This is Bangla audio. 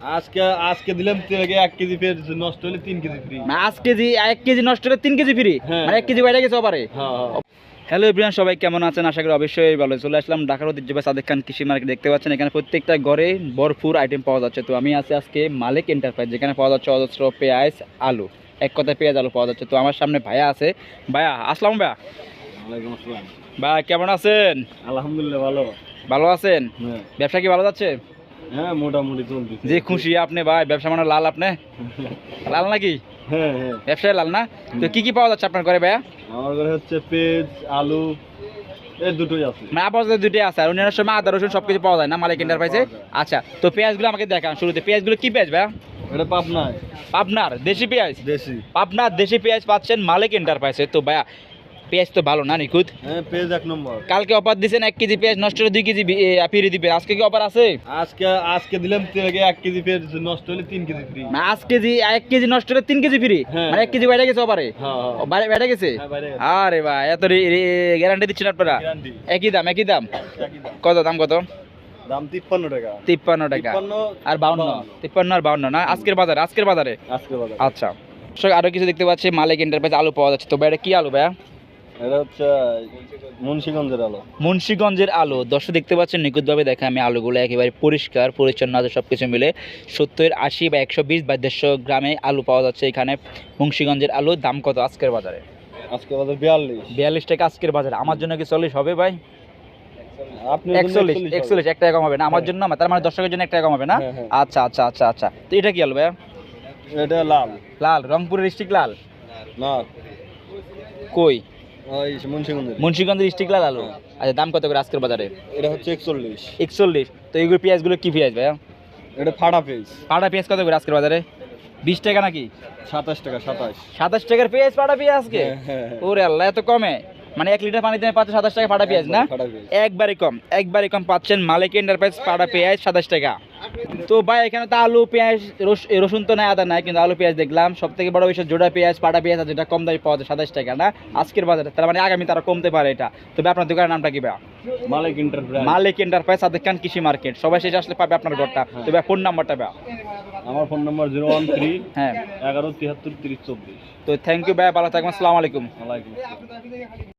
আজকে আজকে দিলাম তেলকে 1 কেজি, ফের নষ্ট হলে 3 কেজি ফ্রি। এক কেজি নষ্ট হলে 3 কেজি ফ্রি, মানে 1 কেজি বাইরে গেছে পারে। হ্যালো এভরিওয়ান, সবাই কেমন আছেন? আশা করি অবশ্যই ভালো। চলে আসলাম ঢাকার ঐতিহ্যবাহী সাদেক খান কৃষি মার্কেট। দেখতে পাচ্ছেন এখানে প্রত্যেকটা ঘরে ভরপুর আইটেম পাওয়া যাচ্ছে। তো আমি আছি আজকে মালিক এন্টারপ্রাইজ, যেখানে পাওয়া যাচ্ছে অজস্র পেঁয়াজ, আলু, এক কথায় পেঁয়াজ আলু পাওয়া যাচ্ছে। তো আমার সামনে ভাইয়া আছে। ভাইয়া আসসালাম। ভাইয়া ওয়ালাইকুম আসসালাম। ভাই কেমন আছেন? আলহামদুলিল্লাহ ভালো। ভালো আছেন? ব্যবসা কি ভালো যাচ্ছে? হ্যাঁ মোটামুটি চলতেছে। যে খুশি আপনি ভাই, ব্যবসা মানে লাল। আপনি লাল নাকি? হ্যাঁ হ্যাঁ, ব্যবসায় লাল না? তো কি কি পাওয়া যাচ্ছে আপনার ঘরে ভাইয়া? আমার ঘরে হচ্ছে পেঁয়াজ, আলু, এই দুটোই আছে। মানে আপাতত দুটোই আছে, আর অন্যান্য সময় আদা রসুন সবকিছু পাওয়া যায় না মালিক এন্টারপ্রাইজে? আচ্ছা, তো পেঁয়াজগুলো আমাকে দেখান শুরুতে। পেঁয়াজগুলো কি পেঁয়াজ ভাইয়া? এটা পাবনায় পাবনার দেশি পেঁয়াজ? দেশি। পাবনার দেশি পেঁয়াজ পাচ্ছেন মালিক এন্টারপ্রাইজে। তো ভাইয়া পেঁয়াজ তো ভালো না, নিখুঁত। হ্যাঁ পেঁয়াজ 1 নম্বর। কালকে অফার দিয়েছেন 1 কেজি পেঁয়াজ নষ্ট হলে 2 কেজি ফিরে দিবেন। আজকে কি অফার আছে? আজকে দিলাম তেলকে 1 কেজি, ফের নষ্ট হলে 3 কেজি ফ্রি। না, 1 কেজি নষ্ট হলে 3 কেজি ফ্রি, মানে 1 কেজি বাইরে গেছে অফারে? বাইরে গেছে। আরে ভাই এত গ্যারান্টি দিচ্ছেন আপনারা? একই দাম একই দাম। কত দাম? কত দাম? 53 টাকা। 53 টাকা আর 52। 53 আর 52 না? আজকের বাজারে? আজকের বাজারে। আচ্ছা, আরো কিছু দেখতে পাচ্ছি মালিক এন্টারপ্রাইজ আলু পাওয়া যাচ্ছে। তো ভাই এটা কি আলু ভাইয়া? এটা হচ্ছে মুন্সিগঞ্জের আলু। মুন্সিগঞ্জের আলু। দর্শক দেখতে পাচ্ছেন নিখুঁতভাবে দেখা আমি আলুগুলো একেবারে পরিষ্কার পরিচ্ছন্ন আছে, সব কিছু মিলে 70, 80 বা 120 বা 150 গ্রামে আলু পাওয়া যাচ্ছে এখানে। মুন্সিগঞ্জের আলু দাম কত আজকের বাজারে? আজকে বাজার 42 টাকা আজকের বাজারে। আমার জন্য কি 40 হবে ভাই? আপনি 41 1 টাকা কম হবে না আমার জন্য? তার মানে দর্শকের জন্য 1 টাকা কম হবে না? আচ্ছা আচ্ছা আচ্ছা আচ্ছা। তো এটা কি আলু ভাইয়া? এটা লাল। লাল রংপুরের ডিস্ট্রিক্ট লাল না, কই? ওই মুন্সিগঞ্জের ডিস্ট্রিক্ট লাল আলু। আচ্ছা, দাম কত করে আজকের বাজারে? এটা হচ্ছে 41। 41। তো এইগুলো পেঁয়াজগুলো কি পেঁয়াজ ভাইয়া? এটা ফাটা পেঁয়াজ। পাটা পেঁয়াজ কত করে আজকের বাজারে? 20 টাকা নাকি? 27 টাকা। 27 টাকার পেঁয়াজ, পাটা পেঁয়াজ আজকে? ওরে আল্লাহ, এত কমে? মানে 1 লিটার পানিতে পাচ্ছেন 27 টাকা পাটা পেঁয়াজ না? একবারই কম পাচ্ছেন মালিক এন্টারপ্রাইজ পাটা পেঁয়াজ 27 টাকা। তো ভাই এখানে তো আলু পেঁয়াজ রসুন তো নাই, আদা নাই, কিন্তু আলু পেঁয়াজ দেখলাম। সব থেকে বড় বিষয় জোড়া পেঁয়াজ, পাটা পেঁয়াজ আছে, যেটা কম দামে পাওয়া যায় 27 টাকা না আজকের বাজারে। তার মানে আগামী তারা কমতে পারে এটা। তবে আপনার দোকানের নামটা কি ভাই? মালিক এন্টারপ্রাইজ সাদেক খান কৃষি মার্কেট। সবাই শেষে আসলে পাবে আপনার ঘরটা। তবে ফোন নাম্বারটা ভাই? আমার ফোন নাম্বার 013 হ্যাঁ 11 73 30 24। তো থ্যাংক ইউ ভাই, ভালো থাকবেন। আসসালামু আলাইকুম। ওয়ালাইকুম আসসালাম।